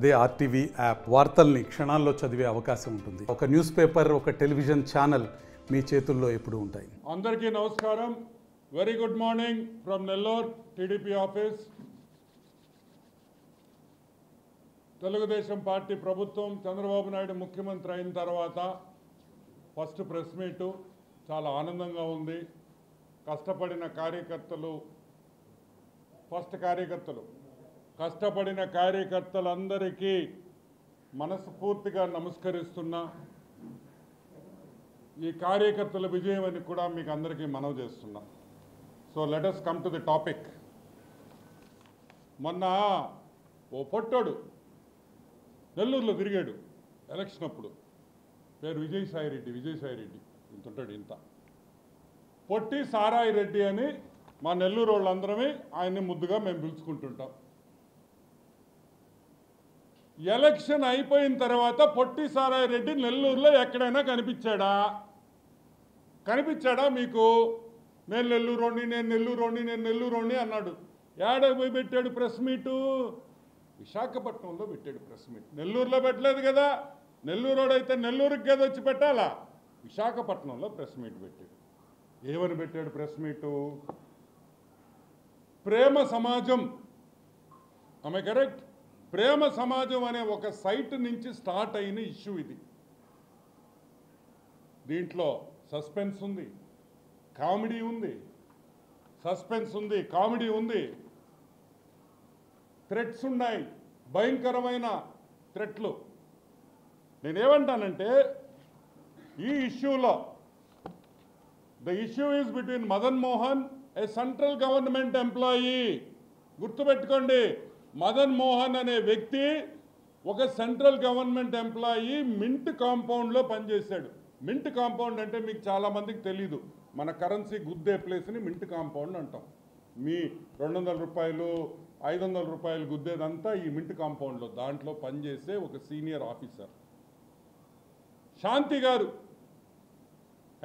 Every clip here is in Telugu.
అదే ఆర్టీవీ యాప్ వార్తల్ని క్షణాల్లో చదివే అవకాశం ఉంటుంది. ఒక న్యూస్ పేపర్, ఒక టెలివిజన్ ఛానల్ మీ చేతుల్లో ఎప్పుడూ ఉంటాయి. అందరికీ నమస్కారం. Very good morning from Nellore TDP office. Telugu Desam party ప్రభుత్వం చంద్రబాబు నాయుడు ముఖ్యమంత్రి అయిన తర్వాత ఫస్ట్ ప్రెస్ మీటు చాలా ఆనందంగా ఉంది. కష్టపడిన కార్యకర్తలందరికీ మనస్ఫూర్తిగా నమస్కరిస్తున్నా. ఈ కార్యకర్తల విజయం అని కూడా మీకు అందరికీ మనవి చేస్తున్నా. So let us come to the topic. మొన్న ఓ పొట్టోడు నెల్లూరులో తిరిగాడు ఎలక్షన్ అప్పుడు. పేరు విజయసాయి రెడ్డి ఇంత ఉంటాడు. ఇంత పొట్టి సారాయి రెడ్డి అని మా నెల్లూరు వాళ్ళందరమే ఆయన్ని ముద్దుగా మేము పిలుచుకుంటుంటాం. ఎలక్షన్ అయిపోయిన తర్వాత పొట్టి సారాయి రెడ్డి నెల్లూరులో ఎక్కడైనా కనిపించాడా మీకు? నేను నెల్లూరోని అన్నాడు. ఏడకు పోయి పెట్టాడు ప్రెస్ మీటు? విశాఖపట్నంలో పెట్టాడు ప్రెస్ మీట్. నెల్లూరులో పెట్టలేదు కదా. నెల్లూరోడు అయితే నెల్లూరుకి కదా వచ్చి పెట్టాలా? విశాఖపట్నంలో ప్రెస్ మీట్ పెట్టాడు. ఏమని పెట్టాడు ప్రెస్ మీటు? ప్రేమ సమాజం, ఆమె కరెక్ట్, ప్రేమ సమాజం అనే ఒక సైట్ నుంచి స్టార్ట్ అయిన ఇష్యూ ఇది. దీంట్లో సస్పెన్స్ ఉంది, కామెడీ ఉంది, థ్రెట్స్ ఉన్నాయి, భయంకరమైన థ్రెట్లు. నేనేమంటానంటే ఈ ఇష్యూలో the issue is between Madan Mohan, A central government employee. గుర్తుపెట్టుకోండి, మదన్ మోహన్ అనే వ్యక్తి ఒక సెంట్రల్ గవర్నమెంట్ ఎంప్లాయీ. మింట్ కాంపౌండ్లో పనిచేశాడు. మింట్ కాంపౌండ్ అంటే మీకు చాలామందికి తెలీదు. మన కరెన్సీ గుద్దే ప్లేస్ని మింట్ కాంపౌండ్ అంటాం. మీ 200 రూపాయలు 500 రూపాయలు గుద్దేదంతా ఈ మింట్ కాంపౌండ్లో. దాంట్లో పనిచేసే ఒక సీనియర్ ఆఫీసర్ శాంతి గారు,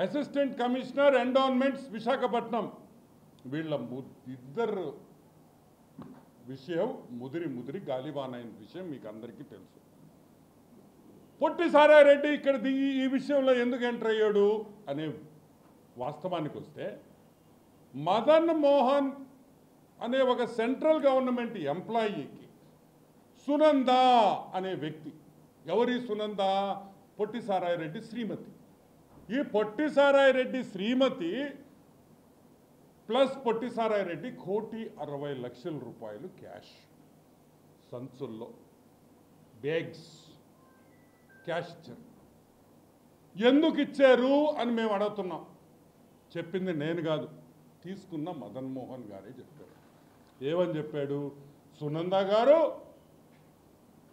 అసిస్టెంట్ కమిషనర్ ఎండోన్మెంట్స్ విశాఖపట్నం. వీళ్ళ ఇద్దరు విషయం ముదిరి గాలివానైన విషయం మీకు అందరికీ తెలుసు. పొట్టి సారాయి రెడ్డి ఇక్కడ ఈ విషయంలో ఎందుకు ఎంటర్ అయ్యాడు అనే వాస్తవానికి వస్తే, మదన్ మోహన్ అనే ఒక సెంట్రల్ గవర్నమెంట్ ఎంప్లాయీకి సునంద అనే వ్యక్తి, ఎవరి సునంద? పొట్టి సారాయి రెడ్డి శ్రీమతి. ఈ పొట్టి సారాయి రెడ్డి శ్రీమతి ప్లస్ పొట్టి సారాయి రెడ్డి 1,60,00,000 రూపాయలు క్యాష్ సంచుల్లో, బ్యాగ్స్ క్యాష్ ఇచ్చారు. ఎందుకు ఇచ్చారు అని మేము అడుగుతున్నాం. చెప్పింది నేను కాదు, తీసుకున్న మదన్ మోహన్ గారే చెప్పారు. ఏమని చెప్పాడు? సునంద గారు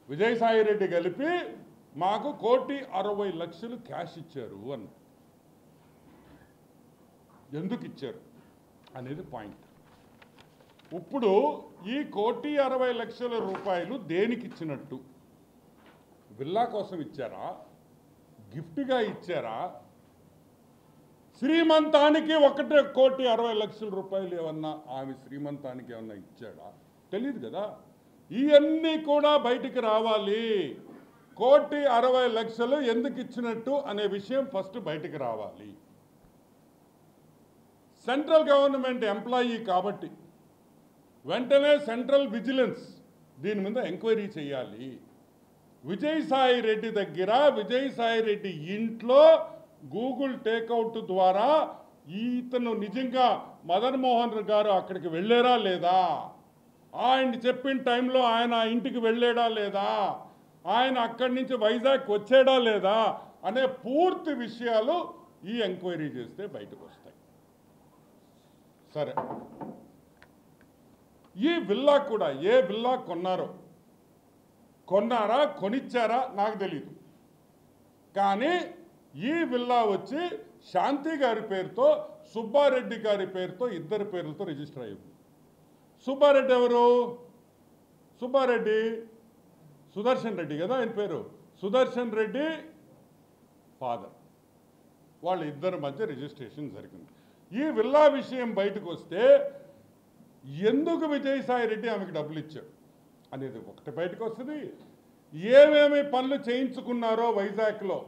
విజయసాయి రెడ్డి కలిపి మాకు 1,60,00,000 క్యాష్ ఇచ్చారు అన్న. ఎందుకు ఇచ్చారు అనేది పాయింట్. ఇప్పుడు ఈ 1,60,00,000 రూపాయలు దేనికి ఇచ్చినట్టు? విల్లా కోసం ఇచ్చారా? గిఫ్ట్గా ఇచ్చారా? శ్రీమంతానికి 1,60,00,000 రూపాయలు ఏమన్నా ఆమె శ్రీమంతానికి ఏమన్నా ఇచ్చాడా? తెలియదు కదా. ఇవన్నీ కూడా బయటికి రావాలి. 1,60,00,000 ఎందుకు ఇచ్చినట్టు అనే విషయం ఫస్ట్ బయటికి రావాలి. సెంట్రల్ గవర్నమెంట్ ఎంప్లాయీ కాబట్టి వెంటనే సెంట్రల్ విజిలెన్స్ దీని మీద ఎంక్వైరీ చేయాలి. విజయసాయి రెడ్డి దగ్గర, విజయసాయి రెడ్డి ఇంట్లో గూగుల్ టేక్అవుట్ ద్వారా ఇతను నిజంగా మదన్ మోహన్ గారు అక్కడికి వెళ్ళారా లేదా, ఆయన చెప్పిన టైంలో ఆయన ఇంటికి వెళ్ళాడా లేదా, ఆయన అక్కడి నుంచి వైజాగ్ వచ్చాడా లేదా అనే పూర్తి విషయాలు ఈ ఎంక్వైరీ చేస్తే బయటకు వస్తాయి. సరే, ఈ విల్లా కూడా ఏ విల్లా కొన్నారా కొనిచ్చారా నాకు తెలీదు. కానీ ఈ విల్లా వచ్చి శాంతి గారి పేరుతో, సుబ్బారెడ్డి గారి పేరుతో, ఇద్దరి పేర్లతో రిజిస్టర్ అయ్యింది. సుబ్బారెడ్డి ఎవరు? సుబ్బారెడ్డి సుదర్శన్ రెడ్డి కదా ఆయన పేరు. సుదర్శన్ రెడ్డి ఫాదర్. వాళ్ళ ఇద్దరి మధ్య రిజిస్ట్రేషన్ జరిగింది. ఈ విల్లా విషయం బయటకు వస్తే ఎందుకు విజయసాయి రెడ్డి ఆమెకు డబ్బులు ఇచ్చాడు అనేది ఒకటి బయటకు వస్తుంది. ఏమేమి పనులు చేయించుకున్నారో వైజాగ్లో,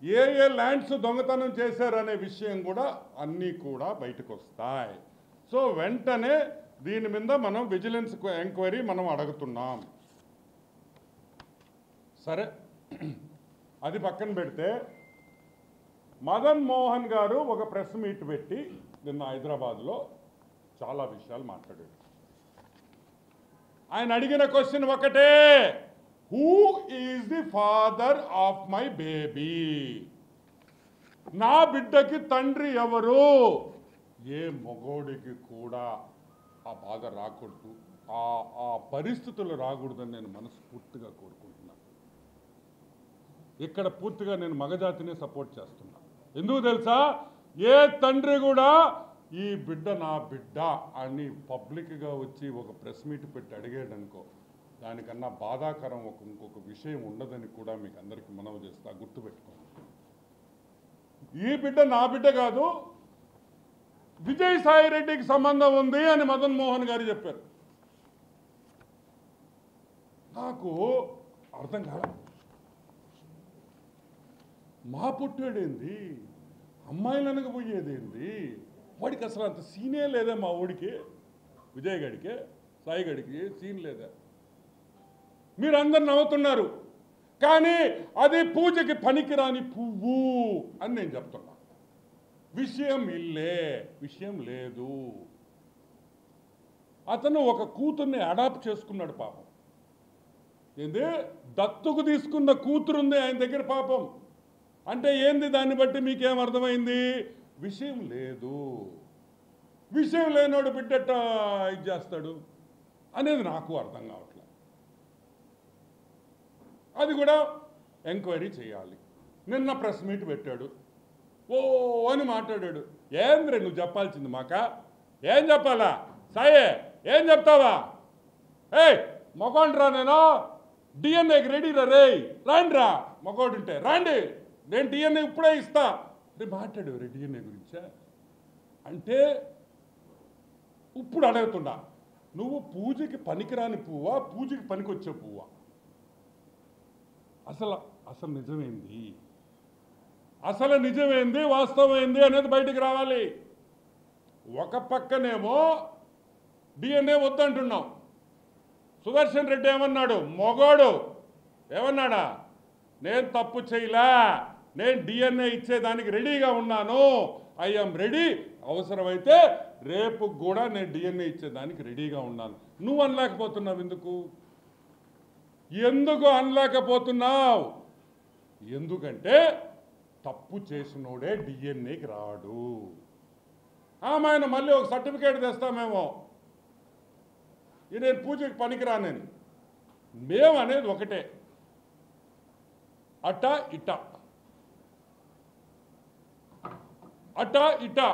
ఏ ఏ ల్యాండ్స్ దొంగతనం చేశారనే విషయం కూడా అన్నీ కూడా బయటకు వస్తాయి. సో వెంటనే దీని మీద మనం విజిలెన్స్ ఎంక్వైరీ మనం అడుగుతున్నాం. సరే, అది పక్కన పెడితే మదన్ మోహన్ గారు ఒక ప్రెస్ మీట్ పెట్టి నిన్న హైదరాబాద్లో చాలా విషయాలు మాట్లాడారు. ఆయన అడిగిన క్వశ్చన్ ఒకటే, who is the father of my baby? నా బిడ్డకి తండ్రి ఎవరు? ఏ మగోడికి కూడా ఆ బాధ రాకూడదు, ఆ పరిస్థితులు రాకూడదని నేను మనస్ఫూర్తిగా కోరుకుంటున్నాను. ఇక్కడ పూర్తిగా నేను మగజాతిని సపోర్ట్ చేస్తున్నా. ఎందుకు తెలుసా? ఏ తండ్రి కూడా ఈ బిడ్డ నా బిడ్డ అని పబ్లిక్గా వచ్చి ఒక ప్రెస్ మీట్ పెట్టి అడిగాడు అనుకో, దానికన్నా బాధాకరం ఇంకొక విషయం ఉండదని కూడా మీకు అందరికీ మనవి చేస్తా, గుర్తుపెట్టుకోండి. ఈ బిడ్డ నా బిడ్డ కాదు, విజయసాయి రెడ్డికి సంబంధం ఉంది అని మదన్ మోహన్ గారు చెప్పారు. నాకు అర్థం కాదు, మా పుట్టాడేంది, అమ్మాయిలు అనకపోయేదేంది, వాడికి అసలు అంత సీనే లేదా? మా ఊడికి, విజయ్ గడికి, సాయి గడికి సీన్ లేదా? మీరందరు నవ్వుతున్నారు, కానీ అది పూజకి పనికిరాని పువ్వు అని నేను చెప్తున్నా. విషయం ఇల్లే, విషయం లేదు. అతను ఒక కూతుర్ని అడాప్ట్ చేసుకున్నాడు పాపం. ఏంది? దత్తుకు తీసుకున్న కూతురుంది ఆయన దగ్గర పాపం. అంటే ఏంది? దాన్ని బట్టి మీకేం అర్థమైంది? విషయం లేదు. విషయం లేనోడు బిడ్డట ఇది చేస్తాడు అనేది నాకు అర్థం కావట్లేదు. అది కూడా ఎంక్వైరీ చేయాలి. నిన్న ప్రెస్ మీట్ పెట్టాడు, ఓ అని మాట్లాడాడు. ఏంద్రే నువ్వు చెప్పాల్సింది మాక? ఏం చెప్పాలా? సాయే ఏం చెప్తావా? ఏయ్ మొగోండ్రా, నేను డిఎన్ఏకి రెడీ రా, రే రాండ్రా, మొగోడుంటే రాండి, నేను డిఎన్ఏ ఇప్పుడే ఇస్తా. రేపు మాట్లాడేవారు డిఎన్ఏ గురించా? అంటే ఇప్పుడు అడుగుతున్నా, నువ్వు పూజకి పనికిరాని పువ్వా, పూజకి పనికొచ్చే పువ్వా? అసలు నిజమేంది? అసలు నిజమేంది, వాస్తవమైంది అనేది బయటికి రావాలి. ఒక పక్కనేమో డిఎన్ఏ వద్దంటున్నాం. సుదర్శన్ రెడ్డి ఏమన్నాడు? మొగోడు ఏమన్నాడా? నేను తప్పు చేయలే, నేను డిఎన్ఏ ఇచ్చేదానికి రెడీగా ఉన్నాను, ఐఎమ్ రెడీ, అవసరమైతే రేపు కూడా నేను డిఎన్ఏ ఇచ్చేదానికి రెడీగా ఉన్నాను. నువ్వు అనలేకపోతున్నావు ఎందుకు? ఎందుకు అనలేకపోతున్నావు? ఎందుకంటే తప్పు చేసినోడే డిఎన్ఏకి రాడు. ఆయన మళ్ళీ ఒక సర్టిఫికేట్ తెస్తామేమో, నేను పూజకి పనికిరానని. మేము అనేది ఒకటే, అటా ఇటా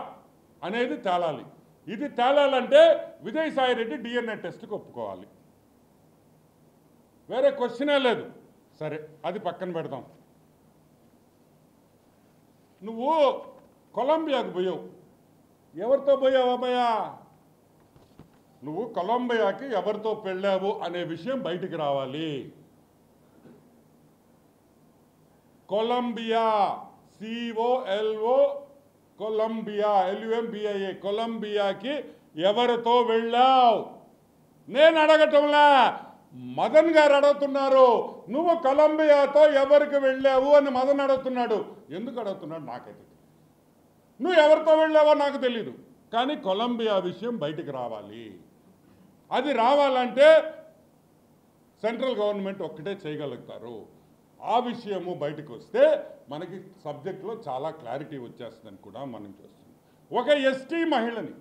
అనేది తేలాలి. ఇది తేలాలంటే విజయసాయి రెడ్డి డిఎన్ఏ టెస్ట్కి ఒప్పుకోవాలి, వేరే క్వశ్చనే లేదు. సరే, అది పక్కన పెడదాం. నువ్వు కొలంబియాకు పోయావు, ఎవరితో పోయావు అబ్బాయా? నువ్వు కొలంబియాకి ఎవరితో పెళ్ళావు అనే విషయం బయటికి రావాలి. కొలంబియా, COLO, కొలంబియా, LUMBIA, కొలంబియాకి ఎవరితో వెళ్ళావు? నేను అడగటంలా, మదన్ గారు అడుగుతున్నారు. నువ్వు కొలంబియాతో ఎవరికి వెళ్ళావు అని మదన్ అడుగుతున్నాడు. ఎందుకు అడుగుతున్నాడు నాకైతే తెలియదు. నువ్వు ఎవరితో వెళ్ళావో నాకు తెలీదు, కానీ కొలంబియా విషయం బయటికి రావాలి. అది రావాలంటే సెంట్రల్ గవర్నమెంట్ ఒక్కటే చేయగలుగుతారు. ఆ విషయము బయటకు వస్తే మనకి సబ్జెక్ట్లో చాలా క్లారిటీ వచ్చేస్తుందని కూడా మనం చూస్తున్నాం. ఒక ఎస్టీ మహిళని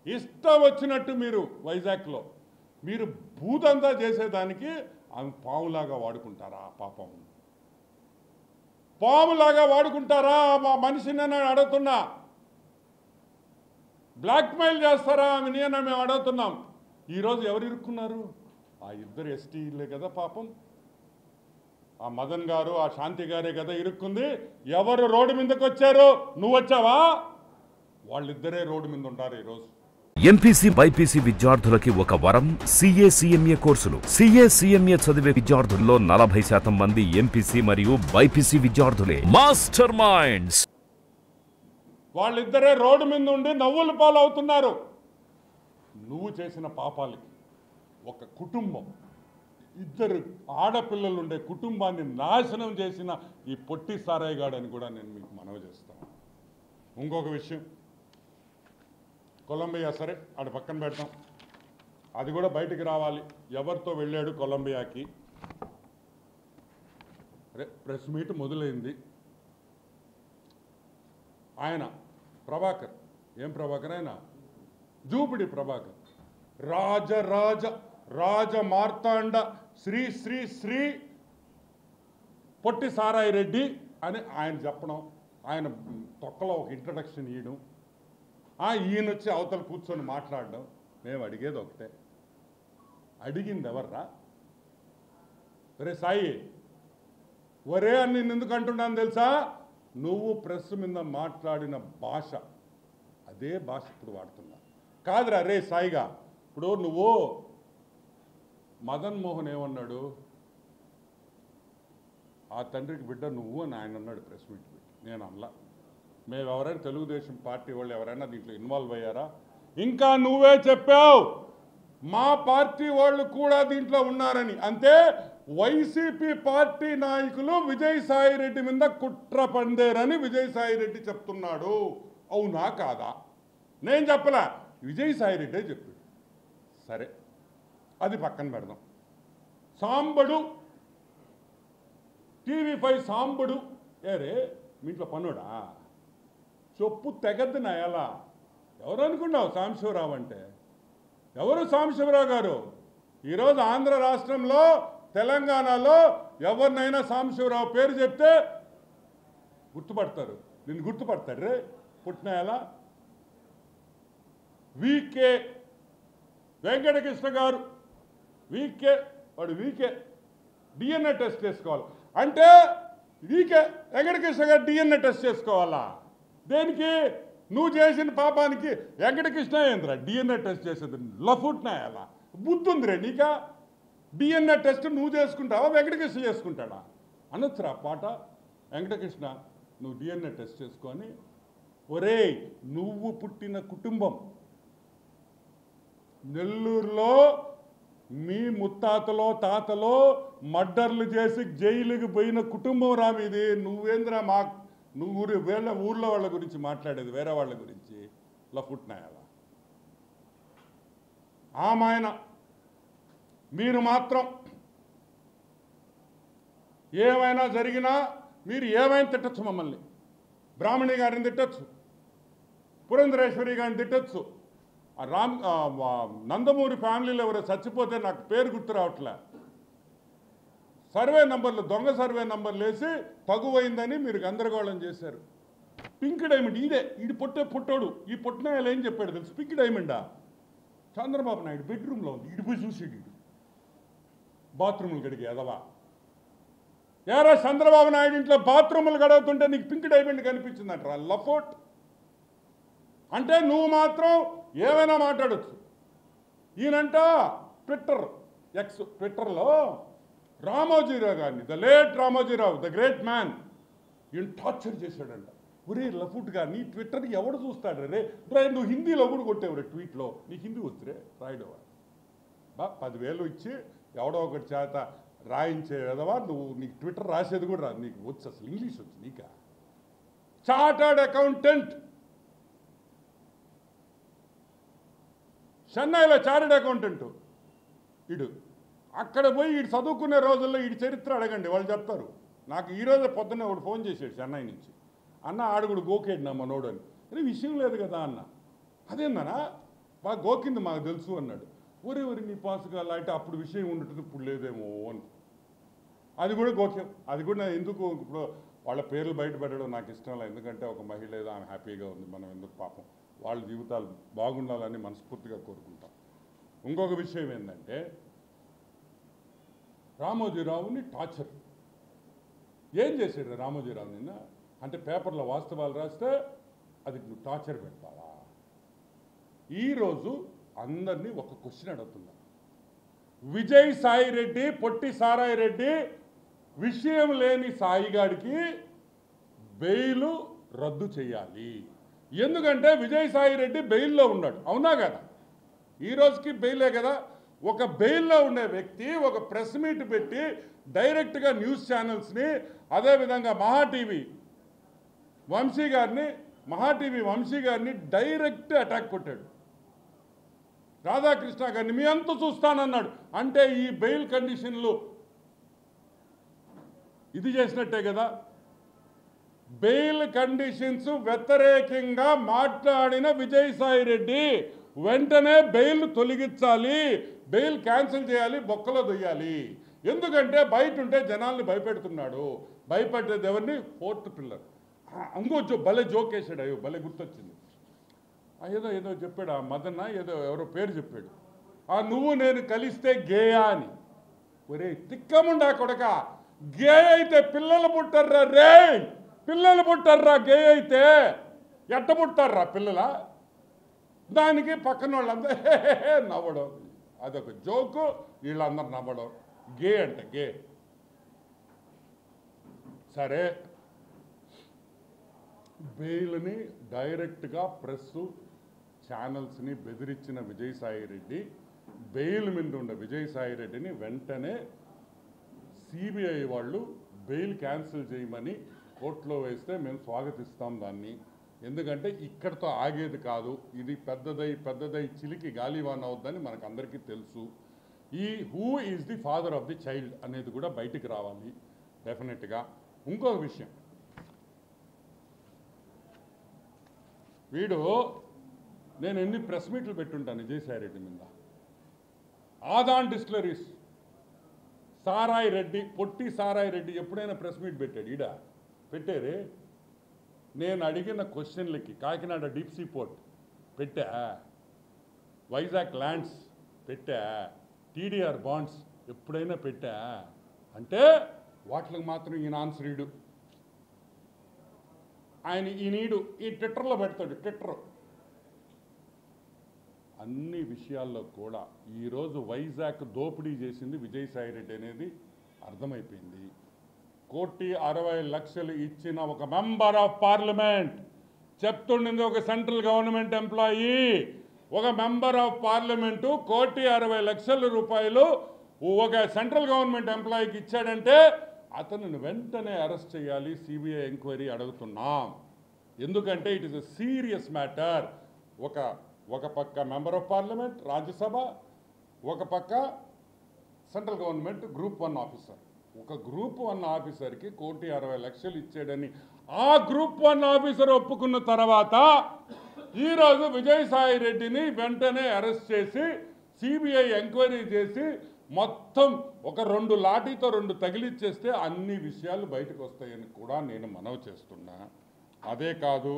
ఇష్టం వచ్చినట్టు మీరు వైజాగ్లో మీరు భూతంతా చేసేదానికి ఆమె పాములాగా వాడుకుంటారా? పాపం, పాములాగా వాడుకుంటారా? మా మనిషిని నేను అడుగుతున్నా. బ్లాక్మెయిల్ చేస్తారా ఆమెని అని మేము అడుగుతున్నాం. ఈరోజు ఎవరు ఇరుక్కున్నారు? ఆ ఇద్దరు ఎస్టీలే కదా పాపం. ఆ మదన్ గారు, ఆ శాంతి గారే కదా ఇరుక్కుంది. ఎవరు రోడ్డు మీదకి వచ్చారు? నువ్వు వచ్చావా? వాళ్ళిద్దరే రోడ్డు మీద ఉంటారు ఈరోజు. ఎంపీసీ బైపీసీ విద్యార్థులకి ఒక వరం CA/CMA కోర్సులు. CA/CMA చదివే విద్యార్థుల్లో 40% మంది ఎంపీసీ మరియు బైపీసీ విద్యార్థులే. Master minds. వాళ్ళిద్దరే రోడ్డు మీద ఉండి నవ్వుల పాలవుతున్నారు. నువ్వు చేసిన పాపాలకి ఒక కుటుంబం, ఇద్దరు ఆడపిల్లలు ఉండే కుటుంబాన్ని నాశనం చేసిన ఈ పొట్టి సారాయిగాడని కూడా నేను మీకు మనవి చేస్తాను. ఇంకొక విషయం, కొలంబియా సరే ఆడ పక్కన పెడతాం, అది కూడా బయటికి రావాలి. ఎవరితో వెళ్ళాడు కొలంబియాకి? ప్రెస్ మీట్ మొదలైంది. ఆయన ప్రభాకర్, ఏం ప్రభాకర్ ఆయన? జూపిడి ప్రభాకర్, రాజ మార్తాండ శ్రీ శ్రీ శ్రీ పొట్టి సారాయి రెడ్డి అని ఆయన చెప్పడం, ఆయన తొక్కలో ఒక ఇంట్రడక్షన్ ఇవ్వడం, ఈయన వచ్చి అవతల కూర్చొని మాట్లాడడం. మేము అడిగేది ఒకటే, అడిగింది ఎవర్రా? ఒరే సాయి, ఒరే అని నేను ఎందుకు అంటున్నాను తెలుసా? నువ్వు ప్రెస్ మీద మాట్లాడిన భాష అదే భాష ఇప్పుడు వాడుతున్నా కాదురా రే సాయిగా. ఇప్పుడు నువ్వు మదన్ మోహన్ ఏమన్నాడు? ఆ తండ్రికి బిడ్డ నువ్వు అని ఆయన అన్నాడు ప్రెస్ మీట్ పెట్టి. నేను అనలా. మేము ఎవరైనా తెలుగుదేశం పార్టీ వాళ్ళు ఎవరైనా దీంట్లో ఇన్వాల్వ్ అయ్యారా? ఇంకా నువ్వే చెప్పావు మా పార్టీ వాళ్ళు కూడా దీంట్లో ఉన్నారని. అంతే, వైసీపీ పార్టీ నాయకులు విజయసాయి రెడ్డి మీద కుట్ర పందేరని విజయసాయి రెడ్డి చెప్తున్నాడు. అవునా కాదా? నేను చెప్పలా, విజయసాయి రెడ్డే చెప్పాడు. సరే, అది పక్కన పెడదాం. సాంబడు, TV5 సాంబడు ఏరే మీ ఇంట్లో పనుడా? చొప్పు తెగద్దు నా ఎలా. ఎవరు అనుకున్నావు సాంబశివరావు అంటే? ఎవరు సాంబశివరావు గారు? ఈరోజు ఆంధ్ర రాష్ట్రంలో, తెలంగాణలో ఎవరినైనా సాంబశివరావు పేరు చెప్తే గుర్తుపడతారు. నిన్ను గుర్తుపడతారు రే పుట్టిన ఎలా. వీకే వెంకటకృష్ణ గారు, వాడు వీకే DNA టెస్ట్ చేసుకోవాలి అంటే వీకే వెంకటకృష్ణ గారు DNA టెస్ట్ చేసుకోవాలా? దేనికి? నువ్వు చేసిన పాపానికి వెంకటకృష్ణ ఏంద్రా DNA టెస్ట్ చేసేది? లఫుట్నా ఎలా బుద్ధి ఉందిరే నీకా? DNA టెస్ట్ నువ్వు చేసుకుంటావా, వెంకటకృష్ణ చేసుకుంటాడా? అనొచ్చురా పాట. వెంకటకృష్ణ నువ్వు DNA టెస్ట్ చేసుకొని, ఒరే నువ్వు పుట్టిన కుటుంబం నెల్లూరులో మీ ముత్తాతలో తాతలో మర్డర్లు చేసి జైలుకి పోయిన కుటుంబం రా మీది. నువ్వేంద్రా నువ్వు ఊర్లో వాళ్ళ గురించి మాట్లాడేది, వేరే వాళ్ళ గురించి లఫుట్నాయాల. ఆమాయన మీరు మాత్రం ఏమైనా జరిగినా మీరు ఏమైనా తిట్టచ్చు మమ్మల్ని. బ్రాహ్మణి గారిని తిట్టచ్చు, పురంధరేశ్వరి గారిని తిట్టచ్చు, నందమూరి ఫ్యామిలీలో ఎవరో చచ్చిపోతే నాకు పేరు గుర్తు రావట్లే, సర్వే నంబర్లు దొంగ సర్వే నంబర్లు వేసి తగువైందని మీరు గందరగోళం చేశారు. పింక్ డైమండ్ ఈడు పుట్టోడు. ఈ పుట్టినాయలు ఏం చెప్పాడు తెలుసు? పింక్ డైమండా చంద్రబాబు నాయుడు బెడ్రూమ్లో ఉంది. ఈడు పోయి చూసాడు, ఈడు బాత్రూములు గడిగే ఎదవా. ఏరా చంద్రబాబు నాయుడు ఇంట్లో బాత్రూములు గడుగుతుంటే నీకు పింక్ డైమండ్ కనిపించిందంటారా? లఫోట్ అంటే నువ్వు మాత్రం ఏమైనా మాట్లాడచ్చు. ఈయనంట ట్విట్టర్లో రామోజీరావు గారిని, the late Ramoji Rao, the great man, ఈయన టార్చర్ చేశాడంట. ఒరే లఫుట్ గారిని ట్విట్టర్ ఎవడు చూస్తాడు రే? నువ్వు హిందీలో కూడా కొట్టేవు రే ట్వీట్లో. నీకు హిందీ వస్తురే రాయడం. 10,000 ఇచ్చి ఎవడో ఒకటి చేత రాయించే విధవా నువ్వు. నీకు ట్విట్టర్ రాసేది కూడా రాదు, నీకు వచ్చు అసలు ఇంగ్లీష్ వచ్చు నీకా? చార్టర్డ్ అకౌంటెంట్, చెన్నైలో చార్టర్డ్ అకౌంటెంట్ ఇడు. అక్కడ పోయి ఈడు చదువుకునే రోజుల్లో ఈడు చరిత్ర అడగండి, వాళ్ళు చెప్తారు. నాకు ఈరోజు పొద్దున్నే ఒకడు ఫోన్ చేశాడు చెన్నై నుంచి. అన్న ఆడుగుడు గోకేడు నా మనోడు అని. అరే విషయం లేదు కదా అన్న. అదేందనా బాగా గోకింది మాకు తెలుసు అన్నాడు. ఊరి నీ పాసుగా అంటే అప్పుడు విషయం ఉండటం ఇప్పుడు లేదేమో అని. అది కూడా గోక్యం. అది కూడా ఎందుకు ఇప్పుడు వాళ్ళ పేర్లు బయటపెట్టడం నాకు ఇష్టం లేదు. ఎందుకంటే ఒక మహిళ ఏదో ఆమె హ్యాపీగా ఉంది, మనం ఎందుకు పాపం వాళ్ళ జీవితాలు బాగుండాలని మనస్ఫూర్తిగా కోరుకుంటాం. ఇంకొక విషయం ఏంటంటే రామోజీరావుని టార్చర్ ఏం చేశాడు రామోజీరావు నిన్న అంటే పేపర్లో వాస్తవాలు రాస్తే అది నువ్వు టార్చర్ పెడతావా? ఈరోజు అందరినీ ఒక క్వశ్చన్ అడుగుతున్నా. విజయసాయి రెడ్డి, పొట్టి సారాయి రెడ్డి విషయం లేని సాయిగాడికి బెయిల్ రద్దు చేయాలి. ఎందుకంటే విజయసాయి రెడ్డి బెయిల్లో ఉన్నాడు, అవునా కదా? ఈ రోజుకి బెయిలే కదా. ఒక బెయిల్లో ఉండే వ్యక్తి ఒక ప్రెస్ మీట్ పెట్టి డైరెక్ట్గా న్యూస్ ఛానల్స్ని, అదేవిధంగా మహాటీవీ వంశీ గారిని డైరెక్ట్ అటాక్ కొట్టాడు. రాధాకృష్ణ గారిని మీ అంత చూస్తానన్నాడు. అంటే ఈ బెయిల్ కండిషన్లు ఇది చేసినట్టే కదా. బెయిల్ కండిషన్స్ వ్యతిరేకంగా మాట్లాడిన విజయసాయి రెడ్డి వెంటనే బెయిల్ తొలగించాలి, బెయిల్ క్యాన్సిల్ చేయాలి, బొక్కలో దొయ్యాలి. ఎందుకంటే బయట ఉంటే జనాల్ని భయపెడుతున్నాడు. భయపెట్టేది ఎవరిని? Fourth pillar. ఇంకో భలే జోక్ వేసాడు. అయ్యో భలే గుర్తొచ్చింది. ఏదో చెప్పాడు, ఆ మదన్న ఎవరో పేరు చెప్పాడు. నువ్వు నేను కలిస్తే గేయా అని. ఒరే తిక్కముండా కొడక, గే అయితే పిల్లలు పుట్టారా రే, పిల్లలు పుట్టారా గే అయితే? ఎట్ట పుట్టారా పిల్లల? దానికి పక్కన వాళ్ళంతా నవ్వడం, అదొక జోకు, వీళ్ళందరూ నవ్వడం. గే అంటే గే. సరే, బెయిల్ని డైరెక్ట్గా ప్రెస్ ఛానల్స్ని బెదిరించిన విజయసాయి రెడ్డి, బెయిల్ మీద ఉన్న విజయసాయి రెడ్డిని వెంటనే సిబిఐ వాళ్ళు బెయిల్ క్యాన్సిల్ చేయమని కోర్టులో వేస్తే మేము స్వాగతిస్తాం దాన్ని. ఎందుకంటే ఇక్కడితో ఆగేది కాదు, ఇది పెద్దదై చిలికి గాలివాన్ అవుద్దని మనకు అందరికీ తెలుసు. ఈ who is the father of the child అనేది కూడా బయటికి రావాలి డెఫినెట్గా. ఇంకొక విషయం, నేను ఎన్ని ప్రెస్ మీట్లు పెట్టుంటాను విజయసాయి రెడ్డి మీద. ఆదాన్ డిస్టిలరీస్ సారాయి రెడ్డి, పొట్టి సారాయి రెడ్డి ఎప్పుడైనా ప్రెస్ మీట్ పెట్టాడు? ఈడ పెట్టారే. నేను అడిగిన క్వశ్చన్లకి కాకినాడ డీప్ సీ పోర్ట్ పెట్టా, వైజాగ్ ల్యాండ్స్ పెట్టా, టీడీఆర్ బాండ్స్ ఎప్పుడైనా పెట్టా అంటే వాటికి మాత్రం ఈయన ఆన్సర్ ఈడు. ఈ ట్విట్టర్లో పెడతాడు. ట్విట్టర్ అన్ని విషయాల్లో కూడా ఈరోజు వైజాగ్ దోపిడీ చేసింది విజయసాయి రెడ్డి అనేది అర్థమైపోయింది. 1,60,00,000 ఇచ్చిన ఒక మెంబర్ ఆఫ్ పార్లమెంట్, చెప్తుండింది ఒక సెంట్రల్ గవర్నమెంట్ ఎంప్లాయీ, ఒక మెంబర్ ఆఫ్ పార్లమెంటు 1,60,00,000 రూపాయలు ఒక సెంట్రల్ గవర్నమెంట్ ఎంప్లాయీకి ఇచ్చాడంటే అతను వెంటనే అరెస్ట్ చేయాలి, సిబిఐ ఎంక్వైరీ అడుగుతున్నాం. ఎందుకంటే it is a serious matter. ఒక పక్క మెంబర్ ఆఫ్ పార్లమెంట్ రాజ్యసభ, ఒక పక్క సెంట్రల్ గవర్నమెంట్ గ్రూప్ 1 ఆఫీసర్. ఒక గ్రూప్ 1 ఆఫీసర్కి 1,60,00,000 ఇచ్చాడని ఆ గ్రూప్ 1 ఆఫీసర్ ఒప్పుకున్న తర్వాత ఈరోజు విజయసాయి రెడ్డిని వెంటనే అరెస్ట్ చేసి సిబిఐ ఎంక్వైరీ చేసి మొత్తం ఒక 2 లాఠీతో 2 తగిలిచ్చేస్తే అన్ని విషయాలు బయటకు వస్తాయని కూడా నేను మనవి చేస్తున్నా. అదే కాదు,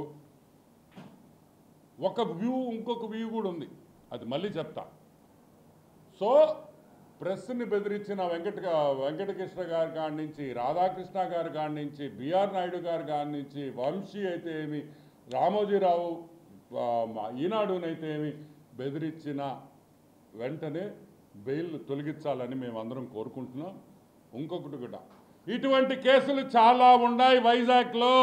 ఇంకొక వ్యూ కూడా ఉంది, అది మళ్ళీ చెప్తా. సో ప్రెస్ని బెదిరించిన వెంకటకృష్ణ గారి కాడి నుంచి, రాధాకృష్ణ గారి కాడి నుంచి, బిఆర్ నాయుడు గారి కాడి నుంచి, వంశీ అయితే ఏమి, రామోజీరావు ఈనాడునైతే ఏమి బెదిరించిన వెంటనే బెయిల్ తొలగించాలని మేమందరం కోరుకుంటున్నాం. ఇంకొకటి కూడా, ఇటువంటి కేసులు చాలా ఉన్నాయి వైజాగ్లో.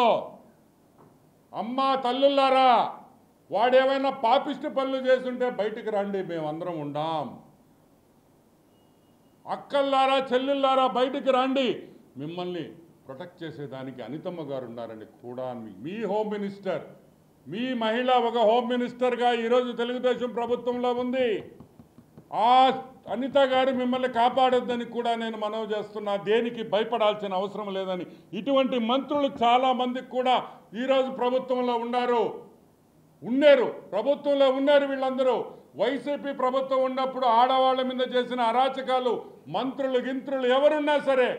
అమ్మా తల్లులారా, వాడేమైనా పాపిష్టి పనులు చేస్తుంటే బయటికి రండి, మేమందరం ఉండాం. అక్కల్లారా చెల్లెల్లారా బయటికి రండి, మిమ్మల్ని ప్రొటెక్ట్ చేసేదానికి అనితమ్మ గారు ఉన్నారని కూడా మీ హోమ్ మినిస్టర్, మీ మహిళ ఒక హోమ్ మినిస్టర్గా ఈరోజు తెలుగుదేశం ప్రభుత్వంలో ఉంది. ఆ అనిత గారు మిమ్మల్ని కాపాడొద్దని కూడా నేను మనవి చేస్తున్నా. దేనికి భయపడాల్సిన అవసరం లేదని. ఇటువంటి మంత్రులు చాలామందికి కూడా ఈరోజు ప్రభుత్వంలో ఉన్నారు, ప్రభుత్వంలో ఉన్నారు. వీళ్ళందరూ వైసీపీ ప్రభుత్వం ఉన్నప్పుడు ఆడవాళ్ళ మీద చేసిన అరాచకాలు మంత్రులు గింత్రులు ఎవరున్నా సరే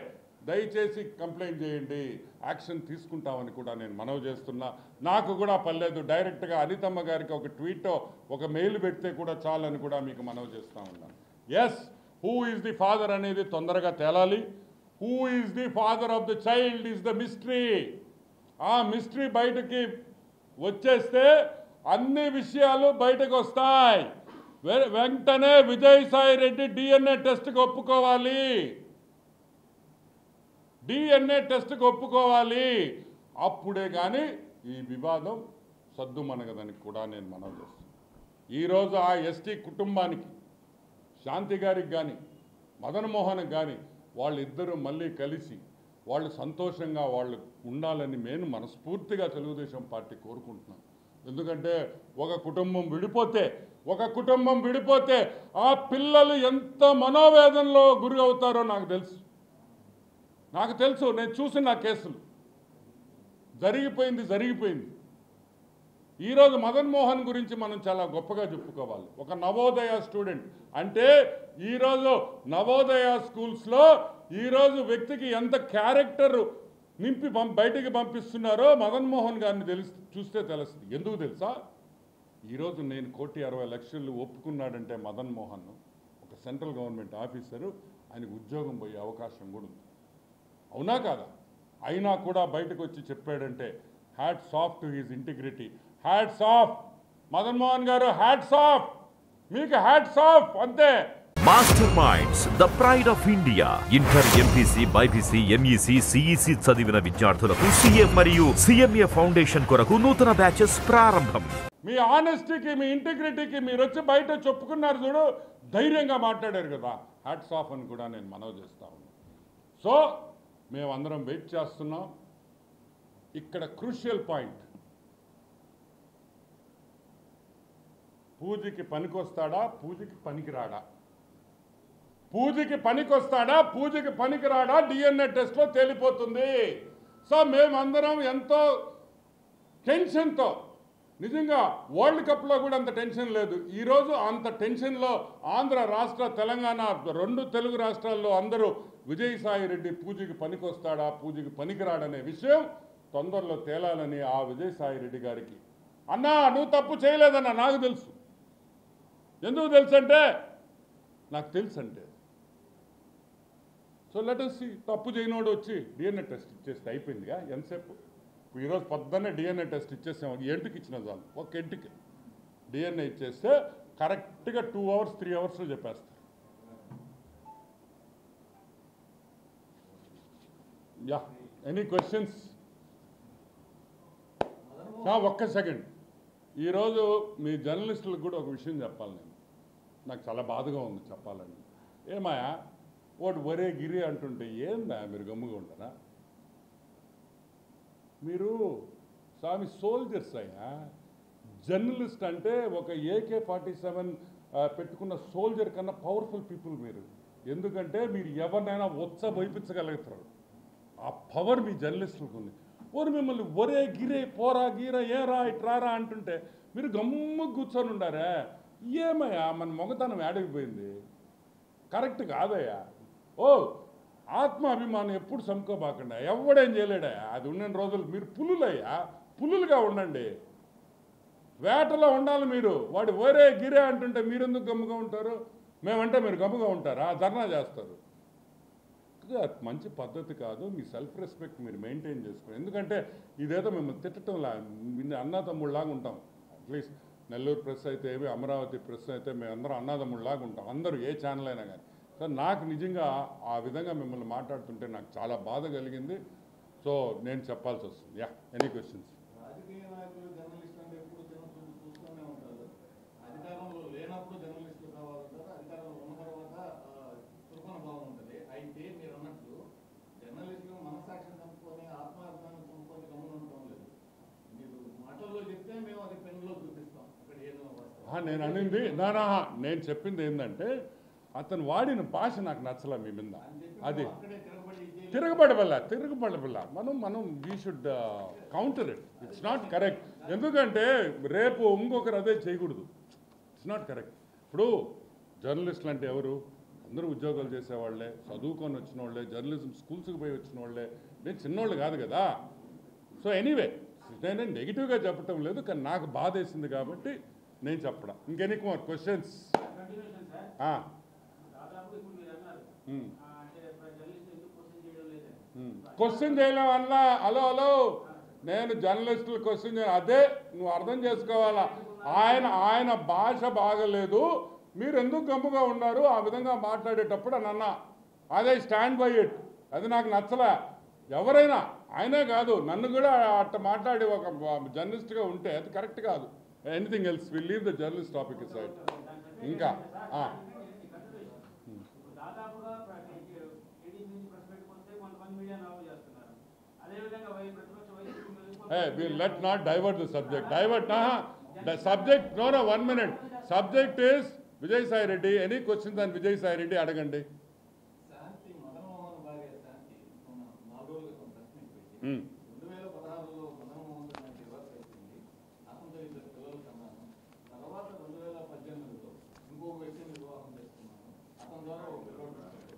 దయచేసి కంప్లైంట్ చేయండి, యాక్షన్ తీసుకుంటామని కూడా నేను మనవి చేస్తున్నా. నాకు కూడా పర్లేదు, డైరెక్ట్గా అనితమ్మ గారికి ఒక ట్వీట్ ఒక మెయిల్ పెడితే కూడా చాలని కూడా మీకు మనవి చేస్తూ ఉన్నాను. Yes, who is the father అనేది తొందరగా తేలాలి. Who is the father of the child is the mystery. ఆ మిస్టరీ బయటకి వచ్చేస్తే అన్ని విషయాలు బయటకు వస్తాయి. వెంటనే విజయసాయి రెడ్డి DNA టెస్ట్కి ఒప్పుకోవాలి. DNA టెస్ట్కి ఒప్పుకోవాలి. అప్పుడే కానీ ఈ వివాదం సద్దుమణగదని కూడా నేను మనవి చేస్తాను. ఈరోజు ఆ ఎస్టీ కుటుంబానికి, శాంతి గారికి కానీ మదన్ మోహన్కి కానీ వాళ్ళిద్దరూ మళ్ళీ కలిసి వాళ్ళు సంతోషంగా వాళ్ళు ఉండాలని నేను మనస్ఫూర్తిగా తెలుగుదేశం పార్టీ కోరుకుంటున్నాను. ఎందుకంటే ఒక కుటుంబం విడిపోతే ఆ పిల్లలు ఎంత మనోవేదనలో గురి అవుతారో నాకు తెలుసు. నేను చూసిన కేసులు జరిగిపోయింది. ఈరోజు మదన్ మోహన్ గురించి మనం చాలా గొప్పగా చెప్పుకోవాలి. ఒక నవోదయ స్టూడెంట్ అంటే ఈరోజు నవోదయ స్కూల్స్లో ఈరోజు వ్యక్తికి ఎంత క్యారెక్టర్ నింపి బయటికి పంపిస్తున్నారో మదన్ మోహన్ గారిని చూస్తే తెలుస్తుంది. ఎందుకు తెలుసా? ఈరోజు నేను 1,60,00,000 ఒప్పుకున్నాడంటే మదన్ మోహన్ ఒక సెంట్రల్ గవర్నమెంట్ ఆఫీసరు, ఆయనకు ఉద్యోగం పోయే అవకాశం కూడా ఉంది. అవునా కాదా? అయినా కూడా బయటకు వచ్చి చెప్పాడంటే hats off to his integrity. Hats off Madan Mohan గారు, హ్యాట్స్ ఆఫ్ మీకు, హ్యాట్స్ ఆఫ్ అంతే. Master minds the pride of India. Inter, MPC, BiPC, MEC, CEC చదివిన విద్యార్థులకు సీఏ మరియు సిఎంఏ ఫౌండేషన్ కొరకు నూతన బ్యాచెస్ ప్రారంభం. మీ ఆనెస్టీకి, మీ ఇంటిగ్రిటీకి మీరు వచ్చి బయట చెప్పుకున్నారు చూడు, ధైర్యంగా మాట్లాడారు కదా, హ్యాట్స్ ఆఫ్ అని కూడా నేను మనవి చేస్తా ఉన్నాను. సో మేమందరం వెయిట్ చేస్తున్నాం. ఇక్కడ క్రూషియల్ పాయింట్, పూజకి పనికొస్తాడా, పూజకి పనికిరాడా? పూజకి పనికిరాడా DNA టెస్ట్లో తేలిపోతుంది. సో మేమందరం ఎంతో టెన్షన్తో, నిజంగా వరల్డ్ కప్లో కూడా అంత టెన్షన్ లేదు. ఈరోజు అంత టెన్షన్లో ఆంధ్ర రాష్ట్ర, తెలంగాణ 2 తెలుగు రాష్ట్రాల్లో అందరూ విజయసాయి రెడ్డి పూజకి పనికొస్తాడా, పూజకి పనికిరాడనే విషయం తొందరలో తేలాలని ఆ విజయసాయి రెడ్డి గారికి, అన్నా నువ్వు తప్పు చేయలేదన్నా నాకు తెలుసు. ఎందుకు తెలుసంటే నాకు తెలుసంటే. So let us see. తప్పు చేయనోడు వచ్చి DNA టెస్ట్ ఇచ్చేస్తే అయిపోయిందిగా. ఎంతసేపు? ఈరోజు పొద్దున్నే DNA టెస్ట్ ఇచ్చేసాం. ఎంటికి ఇచ్చిన చాలు, ఒక ఎంటికి DNA ఇచ్చేస్తే కరెక్ట్గా 2 hours 3 hours చెప్పేస్తారు. Yeah, any questions? ఒక్క సెకండ్. ఈరోజు మీ జర్నలిస్టులకు కూడా ఒక విషయం చెప్పాలి. నాకు చాలా బాధగా ఉంది చెప్పాలని. ఏమాయా వాడు ఒరే గిరి అంటుంటే ఏందా మీరు గమ్ముగా ఉంటారా? మీరు స్వామి సోల్జర్స్ అయ్యా. జర్నలిస్ట్ అంటే ఒక AK-47 పెట్టుకున్న సోల్జర్ కన్నా పవర్ఫుల్ పీపుల్ మీరు. ఎందుకంటే మీరు ఎవరినైనా వైపించగలుగుతారు. ఆ పవర్ మీ జర్నలిస్టులకు ఉంది. మిమ్మల్ని ఒరే గిరే, పోరా గీరా, ఏరా ఇట్రారా అంటుంటే మీరు గమ్ము కూర్చొని ఉండారే. ఏమయ్యా మన మొగతనం ఏడగిపోయింది, కరెక్ట్ కాదయ్యా. ఆత్మాభిమానం ఎప్పుడు సముకోబాకండి. ఎవడేం చేయలేడయా. అది ఉన్న రోజులు మీరు పులులుగా ఉండండి. వేటలో ఉండాలి మీరు. వాడు ఒరే గిరే అంటుంటే మీరెందుకు గమ్ముగా ఉంటారు? మేమంటే మీరు గమ్ముగా ఉంటారా? ధర్నా చేస్తారు. మంచి పద్ధతి కాదు. మీ సెల్ఫ్ రెస్పెక్ట్ మీరు మెయింటైన్ చేసుకోండి. ఎందుకంటే ఇదేదో మిమ్మల్ని తిట్టడంలా, అన్నదమ్ముళ్ళలాగా ఉంటాం. అట్లీస్ట్ నెల్లూరు ప్రెస్ అయితే ఏమి, అమరావతి ప్రెస్ అయితే మేమందరం అన్నదమ్ముళ్ళలాగా ఉంటాం, అందరూ ఏ ఛానల్ అయినా కానీ. సో నాకు నిజంగా ఆ విధంగా మిమ్మల్ని మాట్లాడుతుంటే నాకు చాలా బాధ కలిగింది. సో నేను చెప్పాల్సి వస్తుంది. Yeah, any questions? నేను అనింది నేను చెప్పింది ఏంటంటే అతను వాడిన భాష నాకు నచ్చలే మీ మీద. అది తిరగబడబల్ల మనం we should counter it. It's not correct. ఎందుకంటే రేపు ఇంకొకరు అదే చేయకూడదు. It's not correct. ఇప్పుడు జర్నలిస్టులు అంటే ఎవరు? అందరూ ఉద్యోగాలు చేసేవాళ్ళే, చదువుకొని వచ్చిన వాళ్ళే, జర్నలిజం స్కూల్స్కి పోయి వచ్చిన వాళ్ళే. నేను చిన్నోళ్ళు కాదు కదా. సో ఎనీవే, నేను నెగిటివ్గా చెప్పటం లేదు, కానీ నాకు బాధ వేసింది కాబట్టి నేను చెప్పడం. ఇంకెనీ మోర్ క్వశ్చన్స్? క్వశ్చన్ చేయడం వల్ల హలో నేను జర్నలిస్టుల క్వశ్చన్ అదే నువ్వు అర్థం చేసుకోవాలా. ఆయన భాష బాగలేదు, మీరు ఎందుకు గమ్ముగా ఉన్నారు ఆ విధంగా మాట్లాడేటప్పుడు అని అన్నా. అదే స్టాండ్ బై ఇట్. అది నాకు నచ్చలే. ఎవరైనా ఆయనే కాదు, నన్ను కూడా అట్ట మాట్లాడి ఒక జర్నలిస్ట్గా ఉంటే అది కరెక్ట్ కాదు. Anything else will leave the journalist topic side. ఇంకా let not divert the subject. The subject, no, 1 minute. Subject is Vijayasai Reddy. Any questions on Vijayasai Reddy? అడగండి. శాంతి మదన్మోహన్ భార్య శాంతి 4 రోజులుగా ప్రశ్న పెట్టి 2016లో మదన్మోహన్ గారికి డివోర్స్ అయిపోయింది. అతనితో 2 పిల్లలు కన్నాను. తర్వాత 2018లో ఇంకో వ్యక్తిని వివాహం చేసుకున్నాను. అతని ద్వారా ఒక పిల్లడు పుట్టాడు.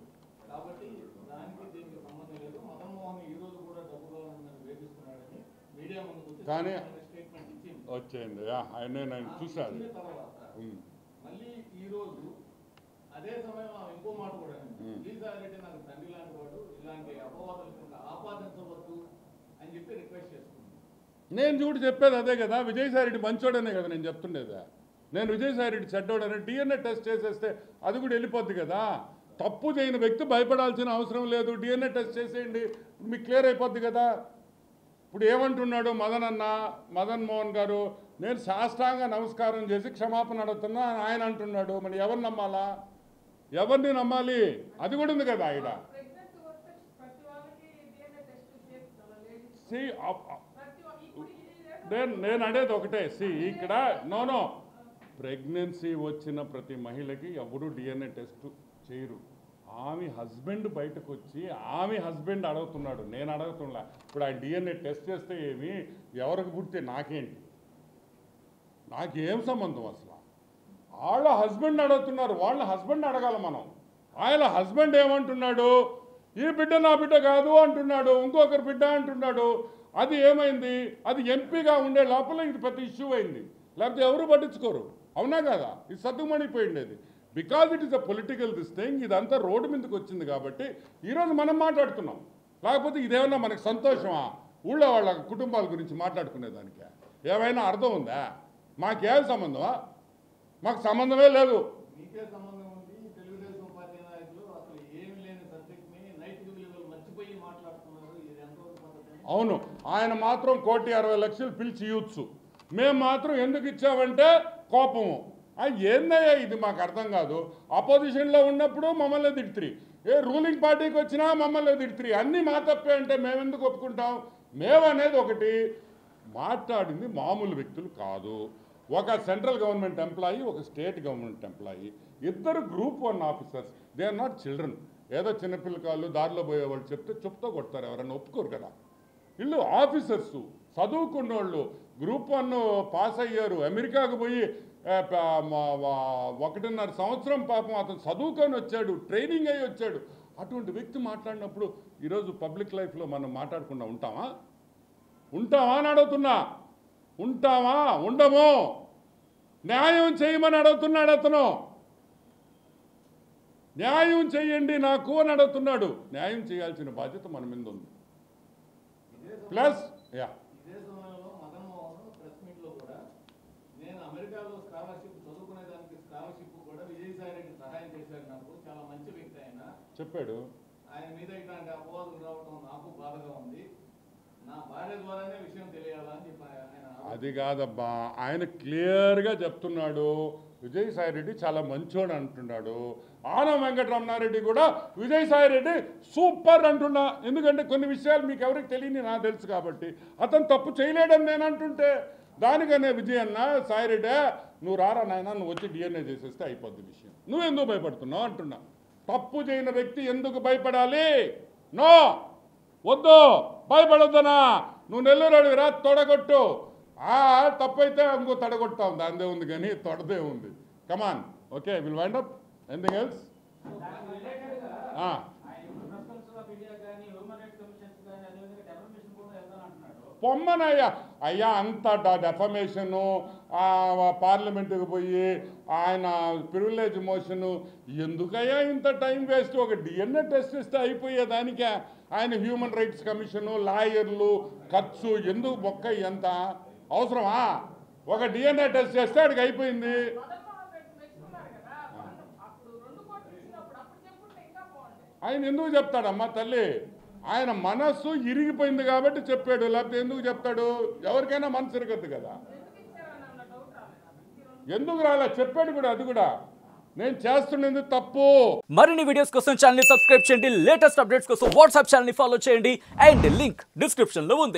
కాబట్టి దానికి దీనికి సంబంధం లేదు. మదన్మోహన్ ఈ రోజు కూడా డబ్బు కావాలని వేధిస్తున్నాడని మీడియా ముందుకు వచ్చి స్టేట్మెంట్ ఇచ్చింది. వచ్చింది నేను చూశాను. మళ్ళీ ఈ రోజు అదే సమయం ఇంకో మాట కూడా విజయసాయి రెడ్డి నాకు తండ్రి లాంటి వాడు, ఇలాంటి అపవాదాలు ఆపాదించవద్దు అని చెప్పి రిక్వెస్ట్ చేసుకున్నాను. నేను చూడు చెప్పేది అదే కదా, విజయసాయి రెడ్డి మంచోడనే కదా నేను చెప్తుండేదా. నేను విజయసాయి రెడ్డి చెడ్డోడని డిఎన్ఏ టెస్ట్ చేసేస్తే అది కూడా వెళ్ళిపోద్ది కదా. తప్పు చేయని వ్యక్తి భయపడాల్సిన అవసరం లేదు. డిఎన్ఏ టెస్ట్ చేసేయండి, మీకు క్లియర్ అయిపోద్ది కదా. ఇప్పుడు ఏమంటున్నాడు మదన్ మోహన్ గారు, నేను సాష్టాంగ నమస్కారం చేసి క్షమాపణ అడుగుతున్నా ఆయన అంటున్నాడు. మరి ఎవరిని నమ్మాలా, ఎవరిని నమ్మాలి? అది కూడా ఉంది కదా ఆయన. నేను అనేది ఒకటే, ఇక్కడ నో ప్రెగ్నెన్సీ వచ్చిన ప్రతి మహిళకి ఎవరు డిఎన్ఏ టెస్ట్ చేయరు. ఆమె హస్బెండ్ బయటకు వచ్చి ఆమె హస్బెండ్ అడుగుతున్నాడు, నేను అడుగుతున్నా. ఇప్పుడు ఆయన డిఎన్ఏ టెస్ట్ చేస్తే ఏమి, ఎవరికి పుడితే నాకేంటి, నాకేం సంబంధం అసలు? వాళ్ళ హస్బెండ్ అడుగుతున్నారు, వాళ్ళ హస్బెండ్ అడగాల మనం. ఆయన హస్బెండ్ ఏమంటున్నాడు, ఈ బిడ్డ నా బిడ్డ కాదు అంటున్నాడు, ఇంకొకరి బిడ్డ అంటున్నాడు. అది ఏమైంది? అది ఎంపీగా ఉండే లోపల ఇది పెద్ద ఇష్యూ అయింది, లేకపోతే ఎవరు పట్టించుకోరు. అవునా కదా? ఇది సర్దుమణిపోయిండేది. Because it is a political this thing. ఇదంతా రోడ్డు మీదకి వచ్చింది కాబట్టి ఈరోజు మనం మాట్లాడుతున్నాం. లేకపోతే ఇదేమన్నా మనకు సంతోషమా? ఊళ్ళో వాళ్ళ కుటుంబాల గురించి మాట్లాడుకునేదానికి ఏమైనా అర్థం ఉందా? మాకేం సంబంధమా? మాకు సంబంధమే లేదు. మీకే సంబంధం ఉంది. తెలుగుదేశం పార్టీ నాయకులు అసలు ఏమి లేని సబ్జెక్ట్ని నైతిక విలువలు మర్చిపోయి మాట్లాడుతున్నారు. ఇది ఎంతవరకు పద్ధతి? అవును, ఆయన మాత్రం 1,60,00,000 పిలిచి ఇవ్వచ్చు, మేము మాత్రం ఎందుకు ఇచ్చామంటే కోపము. ఏందయ్యా ఇది? మాకు అర్థం కాదు. అపోజిషన్లో ఉన్నప్పుడు మమ్మల్ని తిడుతురి, రూలింగ్ పార్టీకి వచ్చినా మమ్మల్ని తిడుతురి. అన్నీ మా తప్పే అంటే మేము ఎందుకు ఒప్పుకుంటాం? మేమనేది ఒకటి. మాట్లాడింది మామూలు వ్యక్తులు కాదు. ఒక సెంట్రల్ గవర్నమెంట్ ఎంప్లాయీ, ఒక స్టేట్ గవర్నమెంట్ ఎంప్లాయీ, ఇద్దరు group 1 officers. They are not children. ఏదో చిన్నపిల్లకాళ్ళు దారిలో పోయేవాళ్ళు చెప్తే చెప్తూ కొడతారు, ఎవరన్నా ఒప్పుకోరు కదా. వీళ్ళు ఆఫీసర్సు, చదువుకున్నోళ్ళు, గ్రూప్ 1 పాస్ అయ్యారు, అమెరికాకు పోయి 1.5 సంవత్సరం పాపం అతను చదువుకొని వచ్చాడు, ట్రైనింగ్ అయ్యి వచ్చాడు. అటువంటి వ్యక్తి మాట్లాడినప్పుడు ఈరోజు పబ్లిక్ లైఫ్లో మనం మాట్లాడకుండా ఉంటామా అని అడుగుతున్నా. ఉంటామా? ఉండము. న్యాయం చేయమని అడుగుతున్నాడు అతను. న్యాయం చేయండి నాకు అని అడుగుతున్నాడు. న్యాయం చేయాల్సిన బాధ్యత మన మీద ఉంది. ప్లస్ ఇదే సమయంలో మదన్మోహన్ ప్రెస్ మీట్లో కూడా నేను అమెరికాలో స్కాలర్షిప్ చదువుకునేదానికి స్కాలర్షిప్ కూడా విజయసాయి రెడ్డి సహాయం చేశాడు, నాకు చాలా మంచి వ్యక్తి ఆయన చెప్పాడు. ఆయన మీద ఇట్లాంటి అపవాదులు రావడం నాకు బాధగా ఉంది. నా భార్య ద్వారానే విషయం తెలియాలని చెప్పి ఆయన. అది కాదబ్బా, ఆయన క్లియర్గా చెప్తున్నాడు. విజయసాయి రెడ్డి చాలా మంచోడు అంటున్నాడు. ఆనం వెంకటరమణారెడ్డి కూడా విజయసాయి రెడ్డి సూపర్ అంటున్నా. ఎందుకంటే కొన్ని విషయాలు మీకు ఎవరికి తెలియని నాకు తెలుసు కాబట్టి. అతను తప్పు చేయలేడని నేను అంటుంటే దానికనే విజయన్న, సాయిరెడ్డి నువ్వు రారా నాయన, నువ్వు వచ్చి డిఎన్ఏ చేసేస్తే అయిపోద్ది విషయం, నువ్వెందుకు భయపడుతున్నావు అంటున్నా. తప్పు చేయని వ్యక్తి ఎందుకు భయపడాలి? నో, వద్దు, భయపడొద్దనా. నువ్వు నెల్లూరు రా, తొడగొట్టు. తప్పు అయితే ఇంకో తడగొట్టాం, దానిదే ఉంది కానీ తొడదే ఉంది. Come on, okay, will wind up. Anything else? పొమ్మనయ్యా, అయ్యా అంత డెఫమేషను, పార్లమెంటుకు పోయి ఆయన ప్రివిలేజ్ మోషను, ఎందుకయ్యా ఇంత టైం వేస్ట్? ఒక DNA టెస్ట్ ఇస్తే అయిపోయేదానికే ఆయన హ్యూమన్ రైట్స్ కమిషను, లాయర్లు, ఖర్చు, ఎందుకు బొక్క ఎంత అవసరమా? ఒక DNA టెస్ట్ చేస్తే అడిగి అయిపోయింది. ఆయన ఎందుకు చెప్తాడమ్మా తల్లి? ఆయన మనస్సు ఇరిగిపోయింది కాబట్టి చెప్పాడు, లేకపోతే ఎందుకు చెప్తాడు? ఎవరికైనా మనసు ఇరగద్దు కదా. ఎందుకు రాలే చెప్పాడు కూడా. అది కూడా నేను చేస్తున్నది తప్పు. మరిన్ని వీడియోస్ కోసం ఛానల్ ని సబ్స్క్రైబ్ చేయండి. లేటెస్ట్ అప్డేట్స్ కోసం వాట్సాప్ ఛానల్ ని ఫాలో చేయండి. అండ్ లింక్ డిస్క్రిప్షన్ లో ఉంది.